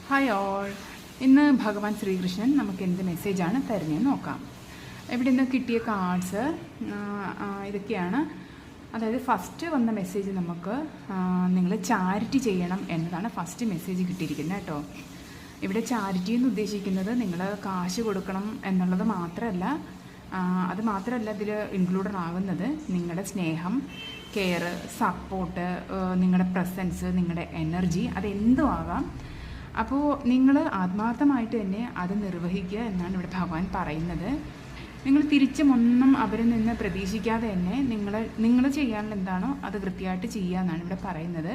Hi all. ഇന്ന് ഭഗവാൻ ശ്രീകൃഷ്ണൻ നമുക്ക് എന്ത് മെസ്സേജാണ് തരുന്നതെന്ന് നോക്കാം. ഇവിടെ നിന്ന് കിട്ടിയ കാർഡ്സ് ഇതൊക്കെയാണ്. അതായത് ഫസ്റ്റ് വന്ന മെസ്സേജ് നമുക്ക് നിങ്ങൾ ചാരിറ്റി ചെയ്യണം എന്നതാണ് ഫസ്റ്റ് മെസ്സേജ് കിട്ടിയിരിക്കുന്നത് കേട്ടോ. ഇവിടെ ചാരിറ്റി എന്ന് ഉദ്ദേശിക്കുന്നത് നിങ്ങൾ കാശ് കൊടുക്കണം എന്നുള്ളത് മാത്രമല്ല, അത് മാത്രമല്ല ഇതിൽ ഇൻക്ലൂഡഡ് ആകുന്നത് നിങ്ങളുടെ സ്നേഹം, കെയർ, സപ്പോർട്ട്, നിങ്ങളുടെ പ്രസൻസ്, നിങ്ങളുടെ എനർജി, അതെന്തും ആകാം. അപ്പോൾ നിങ്ങൾ ആത്മാർത്ഥമായിട്ട് തന്നെ അത് നിർവഹിക്കുക എന്നാണ് ഇവിടെ ഭഗവാൻ പറയുന്നത്. നിങ്ങൾ തിരിച്ചും ഒന്നും അവരിൽ നിന്ന് പ്രതീക്ഷിക്കാതെ തന്നെ നിങ്ങൾ ചെയ്യാനുള്ള എന്താണോ അത് കൃത്യമായിട്ട് ചെയ്യുക എന്നാണ് ഇവിടെ പറയുന്നത്.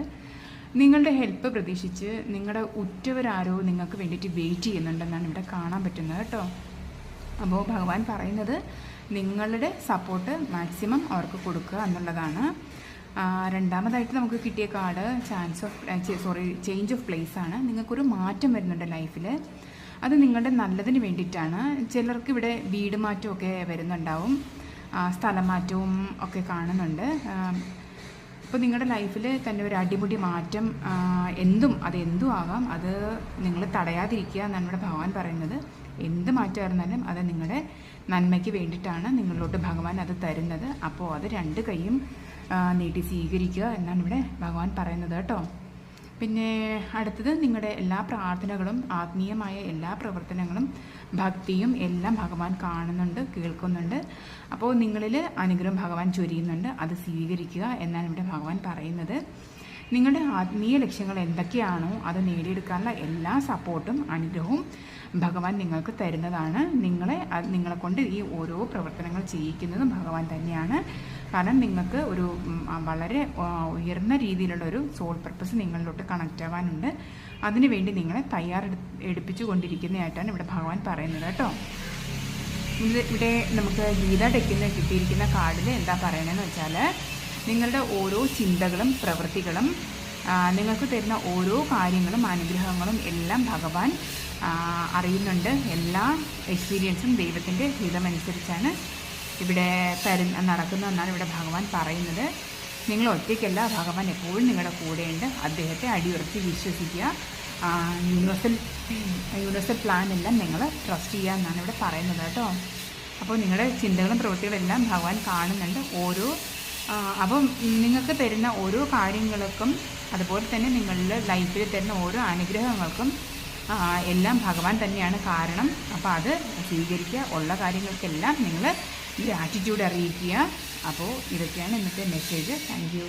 നിങ്ങളുടെ ഹെൽപ്പ് പ്രതീക്ഷിച്ച് നിങ്ങളുടെ ഉറ്റവരാരോ നിങ്ങൾക്ക് വേണ്ടിയിട്ട് വെയിറ്റ് ചെയ്യുന്നുണ്ടെന്നാണ് ഇവിടെ കാണാൻ പറ്റുന്നത് കേട്ടോ. അപ്പോൾ ഭഗവാൻ പറയുന്നത് നിങ്ങളുടെ സപ്പോർട്ട് മാക്സിമം അവർക്ക് കൊടുക്കുക എന്നുള്ളതാണ്. രണ്ടാമതായിട്ട് നമുക്ക് കിട്ടിയ കാർഡ് ചേഞ്ച് ഓഫ് പ്ലേസ് ആണ്. നിങ്ങൾക്കൊരു മാറ്റം വരുന്നുണ്ട് ലൈഫിൽ. അത് നിങ്ങളുടെ നല്ലതിന് വേണ്ടിയിട്ടാണ്. ചിലർക്ക് ഇവിടെ വീട് മാറ്റമൊക്കെ വരുന്നുണ്ടാവും, സ്ഥലം മാറ്റവും ഒക്കെ കാണുന്നുണ്ട്. ഇപ്പോൾ നിങ്ങളുടെ ലൈഫിൽ തന്നെ ഒരു അടിമുടി മാറ്റം എന്തും ആകാം. അത് നിങ്ങൾ തടയാതിരിക്കുക എന്നാണ് ഇവിടെ ഭഗവാൻ പറയുന്നത്. എന്ത് മാറ്റമായിരുന്നാലും അത് നിങ്ങളുടെ നന്മയ്ക്ക് വേണ്ടിയിട്ടാണ് നിങ്ങളിലോട്ട് ഭഗവാൻ അത് തരുന്നത്. അപ്പോൾ അത് രണ്ട് കൈയും നീട്ടി സ്വീകരിക്കുക എന്നാണ് ഇവിടെ ഭഗവാൻ പറയുന്നത് കേട്ടോ. പിന്നെ അടുത്തത് നിങ്ങളുടെ എല്ലാ പ്രാർത്ഥനകളും, ആത്മീയമായ എല്ലാ പ്രവർത്തനങ്ങളും, ഭക്തിയും എല്ലാം ഭഗവാൻ കാണുന്നുണ്ട്, കേൾക്കുന്നുണ്ട്. അപ്പോൾ നിങ്ങളിൽ അനുഗ്രഹം ഭഗവാൻ ചൊരിയുന്നുണ്ട്, അത് സ്വീകരിക്കുക എന്നാണ് ഇവിടെ ഭഗവാൻ പറയുന്നത്. നിങ്ങളുടെ ആത്മീയ ലക്ഷ്യങ്ങൾ എന്തൊക്കെയാണോ അത് നേടിയെടുക്കാനുള്ള എല്ലാ സപ്പോർട്ടും അനുഗ്രഹവും ഭഗവാൻ നിങ്ങൾക്ക് തരുന്നതാണ്. നിങ്ങളെ കൊണ്ട് ഈ ഓരോ പ്രവർത്തനങ്ങൾ ചെയ്യിക്കുന്നതും ഭഗവാൻ തന്നെയാണ്. കാരണം നിങ്ങൾക്ക് ഒരു വളരെ ഉയർന്ന രീതിയിലുള്ള ഒരു സോൾ പർപ്പസ് നിങ്ങളിലോട്ട് കണക്റ്റ് ആവാനുണ്ട്. അതിനുവേണ്ടി നിങ്ങളെ തയ്യാറെടുപ്പിച്ചു കൊണ്ടിരിക്കുന്നതായിട്ടാണ് ഇവിടെ ഭഗവാൻ പറയുന്നത് കേട്ടോ. ഇവിടെ നമുക്ക് ഗീത ഡെക്കിൽ കിട്ടിയിരിക്കുന്ന കാർഡിൽ എന്താ പറയണമെന്ന് വെച്ചാൽ, നിങ്ങളുടെ ഓരോ ചിന്തകളും പ്രവൃത്തികളും, നിങ്ങൾക്ക് തരുന്ന ഓരോ കാര്യങ്ങളും അനുഗ്രഹങ്ങളും എല്ലാം ഭഗവാൻ അറിയുന്നുണ്ട്. എല്ലാ എക്സ്പീരിയൻസും ദൈവത്തിൻ്റെ ഹിതമനുസരിച്ചാണ് ഇവിടെ നടക്കുന്നതെന്നാണ് ഇവിടെ ഭഗവാൻ പറയുന്നത്. നിങ്ങൾ ഒറ്റയ്ക്കല്ല, ഭഗവാൻ എപ്പോഴും നിങ്ങളുടെ കൂടെയുണ്ട്. അദ്ദേഹത്തെ അടിയുറച്ച് വിശ്വസിക്കുക. യൂണിവേഴ്സൽ പ്ലാൻ എല്ലാം നിങ്ങൾ ട്രസ്റ്റ് ചെയ്യുക എന്നാണ് ഇവിടെ പറയുന്നത് കേട്ടോ. അപ്പോൾ നിങ്ങളുടെ ചിന്തകളും പ്രവൃത്തികളും എല്ലാം ഭഗവാൻ കാണുന്നുണ്ട്. അപ്പം നിങ്ങൾക്ക് തരുന്ന ഓരോ കാര്യങ്ങൾക്കും, അതുപോലെ തന്നെ നിങ്ങളുടെ ലൈഫിൽ തരുന്ന ഓരോ അനുഗ്രഹങ്ങൾക്കും എല്ലാം ഭഗവാൻ തന്നെയാണ് കാരണം. അപ്പോൾ അത് സ്വീകരിക്കുക. ഉള്ള കാര്യങ്ങൾക്കെല്ലാം നിങ്ങൾ ഗ്രാറ്റിറ്റ്യൂഡ് അറിയിക്കുക. അപ്പോൾ ഇതൊക്കെയാണ് ഇന്നത്തെ മെസ്സേജ്. Thank you.